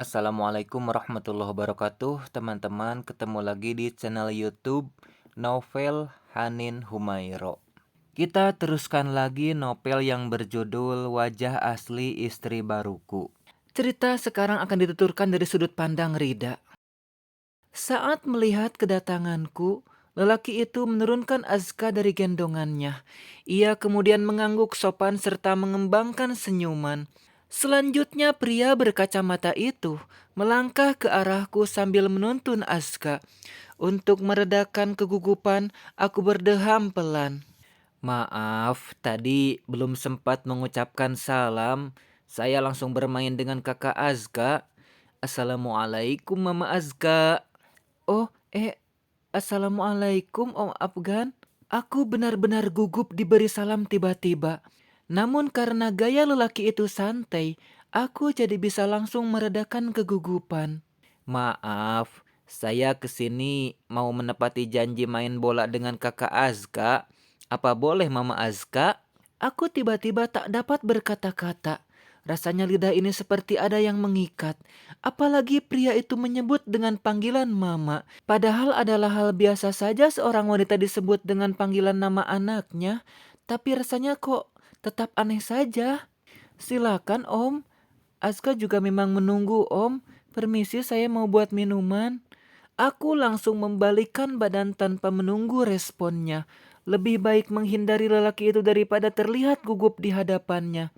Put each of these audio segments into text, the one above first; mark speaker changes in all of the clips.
Speaker 1: Assalamualaikum warahmatullahi wabarakatuh, teman-teman. Ketemu lagi di channel YouTube Novel Hanin Humairo. Kita teruskan lagi novel yang berjudul Wajah Asli Istri Baruku. Cerita sekarang akan dituturkan dari sudut pandang Rida. Saat melihat kedatanganku, lelaki itu menurunkan Azka dari gendongannya. Ia kemudian mengangguk sopan serta mengembangkan senyuman. Selanjutnya pria berkacamata itu melangkah ke arahku sambil menuntun Azka. Untuk meredakan kegugupan, aku berdeham pelan. Maaf, tadi belum sempat mengucapkan salam. Saya langsung bermain dengan kakak Azka. Assalamualaikum Mama Azka. Oh, Assalamualaikum Om Afgan. Aku benar-benar gugup diberi salam tiba-tiba. Namun karena gaya lelaki itu santai, aku jadi bisa langsung meredakan kegugupan. Maaf, saya kesini mau menepati janji main bola dengan kakak Azka. Apa boleh Mama Azka? Aku tiba-tiba tak dapat berkata-kata. Rasanya lidah ini seperti ada yang mengikat. Apalagi pria itu menyebut dengan panggilan mama. Padahal adalah hal biasa saja seorang wanita disebut dengan panggilan nama anaknya. Tapi rasanya kok tetap aneh saja. Silakan Om. Aska juga memang menunggu Om. Permisi saya mau buat minuman. Aku langsung membalikkan badan tanpa menunggu responnya. Lebih baik menghindari lelaki itu daripada terlihat gugup di hadapannya.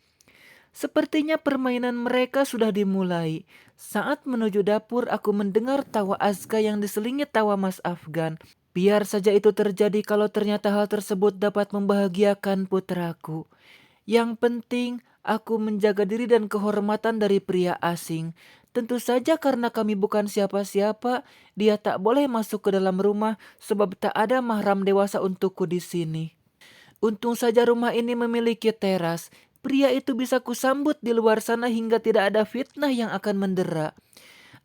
Speaker 1: Sepertinya permainan mereka sudah dimulai. Saat menuju dapur aku mendengar tawa Azka yang diselingi tawa Mas Afgan. Biar saja itu terjadi kalau ternyata hal tersebut dapat membahagiakan putraku. Yang penting aku menjaga diri dan kehormatan dari pria asing. Tentu saja karena kami bukan siapa-siapa, dia tak boleh masuk ke dalam rumah sebab tak ada mahram dewasa untukku di sini. Untung saja rumah ini memiliki teras. Pria itu bisa kusambut di luar sana hingga tidak ada fitnah yang akan mendera.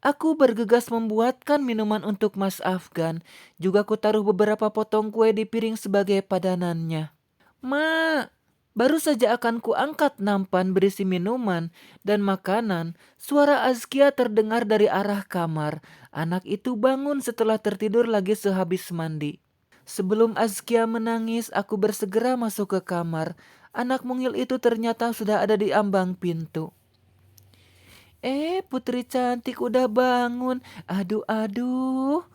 Speaker 1: Aku bergegas membuatkan minuman untuk Mas Afgan. Juga kutaruh beberapa potong kue di piring sebagai padanannya. Ma, baru saja akan kuangkat nampan berisi minuman dan makanan. Suara Azkia terdengar dari arah kamar. Anak itu bangun setelah tertidur lagi sehabis mandi. Sebelum Azkia menangis, aku bersegera masuk ke kamar. Anak mungil itu ternyata sudah ada di ambang pintu. Putri cantik udah bangun. Aduh, aduh.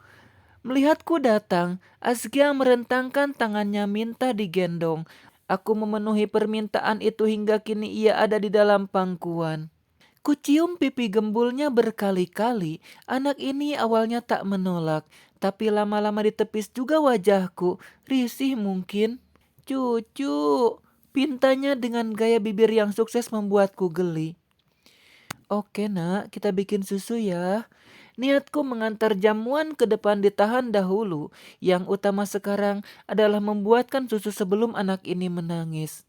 Speaker 1: Melihatku datang, Azkia merentangkan tangannya minta digendong. Aku memenuhi permintaan itu hingga kini ia ada di dalam pangkuan. Kucium pipi gembulnya berkali-kali. Anak ini awalnya tak menolak, tapi lama-lama ditepis juga wajahku. Risih mungkin. Cucu, pintanya dengan gaya bibir yang sukses membuatku geli. Oke nak, kita bikin susu ya. Niatku mengantar jamuan ke depan ditahan dahulu. Yang utama sekarang adalah membuatkan susu sebelum anak ini menangis.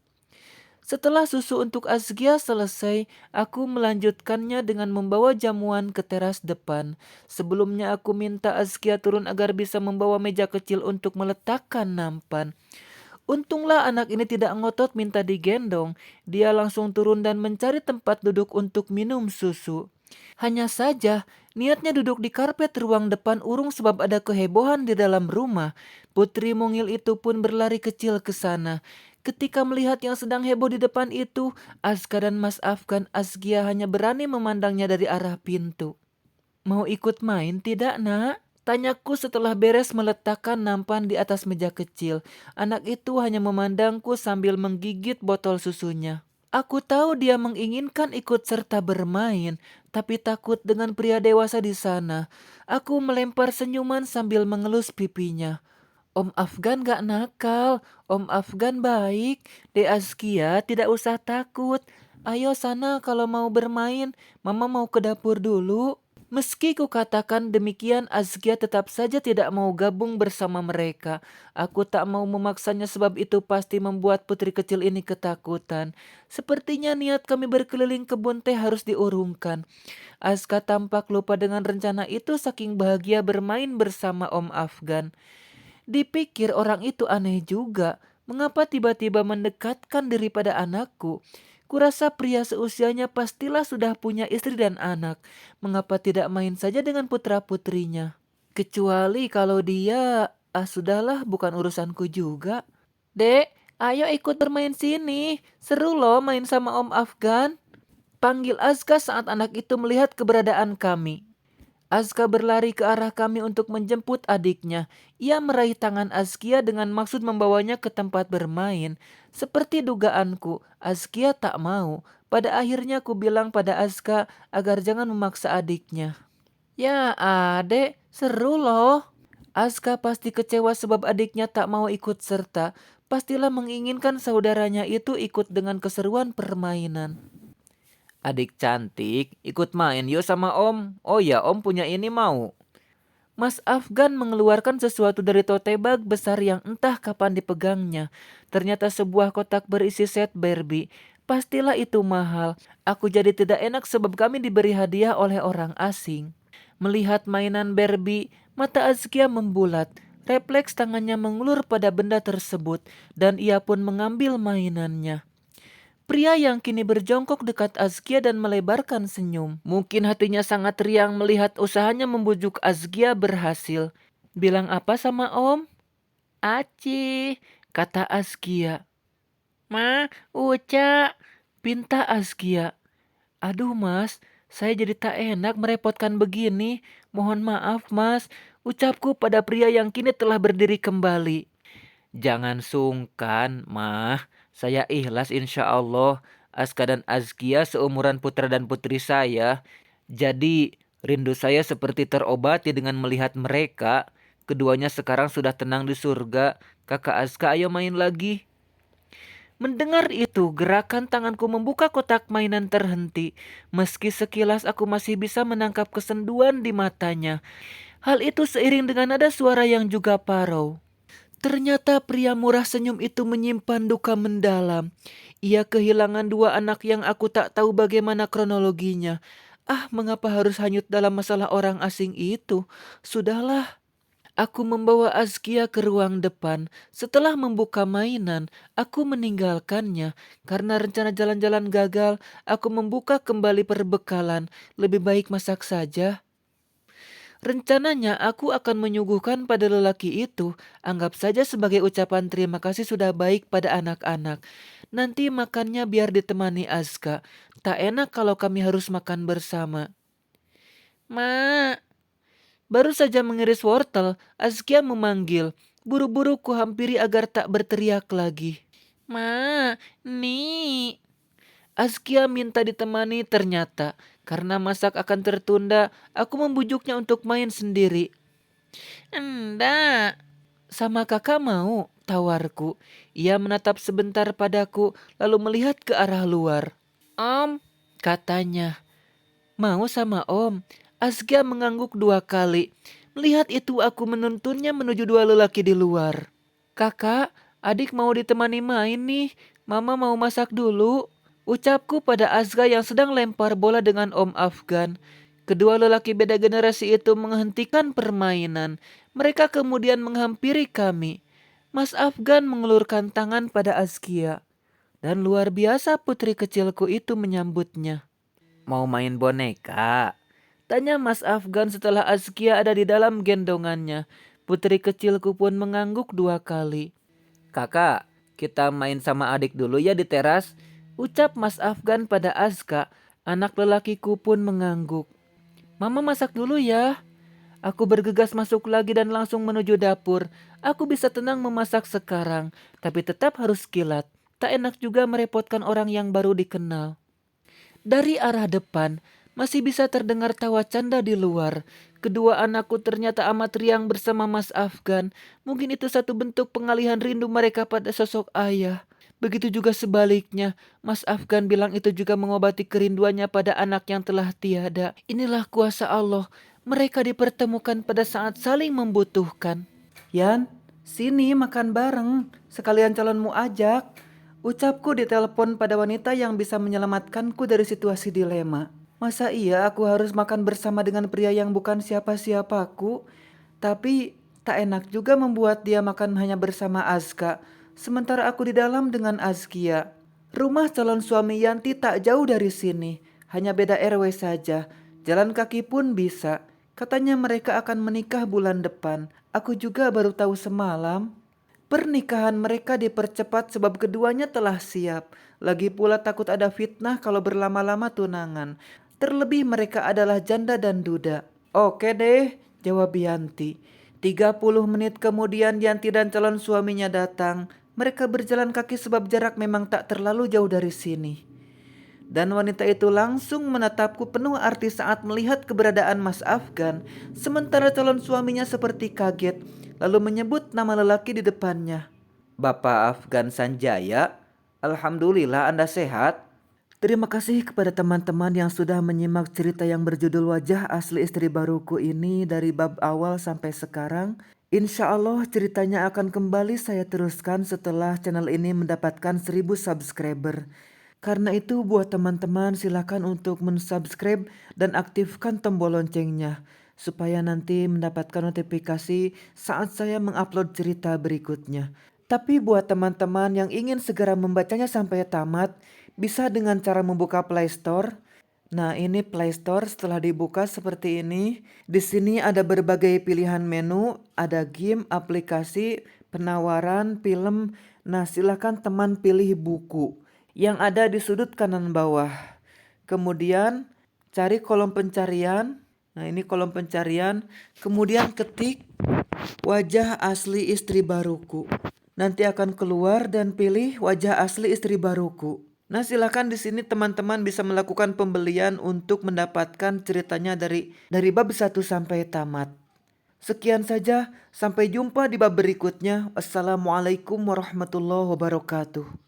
Speaker 1: Setelah susu untuk Azkia selesai, aku melanjutkannya dengan membawa jamuan ke teras depan. Sebelumnya aku minta Azkia turun agar bisa membawa meja kecil untuk meletakkan nampan. Untunglah anak ini tidak ngotot minta digendong. Dia langsung turun dan mencari tempat duduk untuk minum susu. Hanya saja, niatnya duduk di karpet ruang depan urung sebab ada kehebohan di dalam rumah. Putri mungil itu pun berlari kecil ke sana. Ketika melihat yang sedang heboh di depan itu, Azka dan Mas Afgan Azgia hanya berani memandangnya dari arah pintu. Mau ikut main tidak nak? Tanyaku setelah beres meletakkan nampan di atas meja kecil. Anak itu hanya memandangku sambil menggigit botol susunya. Aku tahu dia menginginkan ikut serta bermain, tapi takut dengan pria dewasa di sana. Aku melempar senyuman sambil mengelus pipinya. Om Afgan gak nakal, Om Afgan baik. De Azkia tidak usah takut. Ayo sana kalau mau bermain, Mama mau ke dapur dulu. Meski kukatakan demikian, Azkia tetap saja tidak mau gabung bersama mereka. Aku tak mau memaksanya sebab itu pasti membuat putri kecil ini ketakutan. Sepertinya niat kami berkeliling kebun teh harus diurungkan. Azka tampak lupa dengan rencana itu saking bahagia bermain bersama Om Afgan. Dipikir orang itu aneh juga. Mengapa tiba-tiba mendekatkan diri pada anakku? Kurasa pria seusianya pastilah sudah punya istri dan anak. Mengapa tidak main saja dengan putra-putrinya? Kecuali kalau dia, sudahlah bukan urusanku juga. Dek, ayo ikut bermain sini. Seru loh main sama Om Afgan. Panggil Azka saat anak itu melihat keberadaan kami. Azka berlari ke arah kami untuk menjemput adiknya. Ia meraih tangan Azkia dengan maksud membawanya ke tempat bermain. Seperti dugaanku, Azkia tak mau. Pada akhirnya ku bilang pada Azka agar jangan memaksa adiknya. Ya adek, seru loh. Azka pasti kecewa sebab adiknya tak mau ikut serta. Pastilah menginginkan saudaranya itu ikut dengan keseruan permainan. Adik cantik, ikut main yuk sama om. Oh ya, om punya ini mau. Mas Afgan mengeluarkan sesuatu dari tote bag besar yang entah kapan dipegangnya. Ternyata sebuah kotak berisi set Barbie. Pastilah itu mahal. Aku jadi tidak enak sebab kami diberi hadiah oleh orang asing. Melihat mainan Barbie, mata Azkia membulat. Refleks tangannya mengulur pada benda tersebut dan ia pun mengambil mainannya. Pria yang kini berjongkok dekat Azkia dan melebarkan senyum. Mungkin hatinya sangat riang melihat usahanya membujuk Azkia berhasil. Bilang apa sama om? Aci, kata Azkia. Ma, Uca, pinta Azkia. Aduh mas, saya jadi tak enak merepotkan begini. Mohon maaf mas, ucapku pada pria yang kini telah berdiri kembali. Jangan sungkan, Mah. Saya ikhlas insya Allah. Aska dan Azkia seumuran putra dan putri saya. Jadi rindu saya seperti terobati dengan melihat mereka. Keduanya sekarang sudah tenang di surga. Kakak Aska ayo main lagi. Mendengar itu, gerakan tanganku membuka kotak mainan terhenti. Meski sekilas aku masih bisa menangkap kesenduan di matanya. Hal itu seiring dengan nada suara yang juga parau. Ternyata pria murah senyum itu menyimpan duka mendalam. Ia kehilangan dua anak yang aku tak tahu bagaimana kronologinya. Mengapa harus hanyut dalam masalah orang asing itu? Sudahlah. Aku membawa Azkia ke ruang depan. Setelah membuka mainan, aku meninggalkannya. Karena rencana jalan-jalan gagal, aku membuka kembali perbekalan. Lebih baik masak saja. Rencananya aku akan menyuguhkan pada lelaki itu, anggap saja sebagai ucapan terima kasih sudah baik pada anak-anak. Nanti makannya biar ditemani Azka. Tak enak kalau kami harus makan bersama. Ma, baru saja mengiris wortel, Azkia memanggil. Buru-buru ku hampiri agar tak berteriak lagi. Ma, nih. Azkia minta ditemani ternyata. Karena masak akan tertunda, aku membujuknya untuk main sendiri. Enggak. Sama kakak mau, tawarku. Ia menatap sebentar padaku, lalu melihat ke arah luar. Om, katanya. Mau sama om? Azkia mengangguk 2 kali. Melihat itu aku menuntunnya menuju 2 lelaki di luar. Kakak, adik mau ditemani main nih. Mama mau masak dulu. Ucapku pada Azga yang sedang lempar bola dengan Om Afgan. Kedua lelaki beda generasi itu menghentikan permainan. Mereka kemudian menghampiri kami. Mas Afgan mengelurkan tangan pada Azkia. Dan luar biasa putri kecilku itu menyambutnya. Mau main boneka? Tanya Mas Afgan setelah Azkia ada di dalam gendongannya. Putri kecilku pun mengangguk 2 kali. Kakak, kita main sama adik dulu ya di teras. Ucap Mas Afgan pada Azka. Anak lelakiku pun mengangguk. Mama masak dulu ya. Aku bergegas masuk lagi dan langsung menuju dapur. Aku bisa tenang memasak sekarang, tapi tetap harus kilat. Tak enak juga merepotkan orang yang baru dikenal. Dari arah depan, masih bisa terdengar tawa canda di luar. Kedua anakku ternyata amat riang bersama Mas Afgan. Mungkin itu satu bentuk pengalihan rindu mereka pada sosok ayah. Begitu juga sebaliknya, Mas Afgan bilang itu juga mengobati kerinduannya pada anak yang telah tiada. Inilah kuasa Allah, mereka dipertemukan pada saat saling membutuhkan. Yan, sini makan bareng, sekalian calonmu ajak. Ucapku di telepon pada wanita yang bisa menyelamatkanku dari situasi dilema. Masa iya aku harus makan bersama dengan pria yang bukan siapa-siapaku? Tapi tak enak juga membuat dia makan hanya bersama Azka, sementara aku di dalam dengan Azkia. Rumah calon suami Yanti tak jauh dari sini, hanya beda RW saja. Jalan kaki pun bisa. Katanya mereka akan menikah bulan depan. Aku juga baru tahu semalam. Pernikahan mereka dipercepat sebab keduanya telah siap. Lagi pula takut ada fitnah kalau berlama-lama tunangan. Terlebih mereka adalah janda dan duda. Oke deh, jawab Yanti. 30 menit kemudian Yanti dan calon suaminya datang. Mereka berjalan kaki sebab jarak memang tak terlalu jauh dari sini. Dan wanita itu langsung menatapku penuh arti saat melihat keberadaan Mas Afgan. Sementara calon suaminya seperti kaget, lalu menyebut nama lelaki di depannya. Bapak Afgan Sanjaya, Alhamdulillah Anda sehat. Terima kasih kepada teman-teman yang sudah menyimak cerita yang berjudul Wajah Asli Istri Baruku ini dari bab awal sampai sekarang. Insya Allah ceritanya akan kembali saya teruskan setelah channel ini mendapatkan 1000 subscriber. Karena itu buat teman-teman silakan untuk mensubscribe dan aktifkan tombol loncengnya supaya nanti mendapatkan notifikasi saat saya mengupload cerita berikutnya. Tapi buat teman-teman yang ingin segera membacanya sampai tamat, bisa dengan cara membuka Play Store. Nah, ini Play Store setelah dibuka seperti ini. Di sini ada berbagai pilihan menu, ada game, aplikasi, penawaran, film. Nah, silakan teman pilih buku yang ada di sudut kanan bawah. Kemudian cari kolom pencarian. Nah, ini kolom pencarian. Kemudian ketik Wajah Asli Istri Baruku. Nanti akan keluar dan pilih Wajah Asli Istri Baruku. Nah, silakan di sini teman-teman bisa melakukan pembelian untuk mendapatkan ceritanya dari bab 1 sampai tamat. Sekian saja, sampai jumpa di bab berikutnya. Assalamualaikum warahmatullahi wabarakatuh.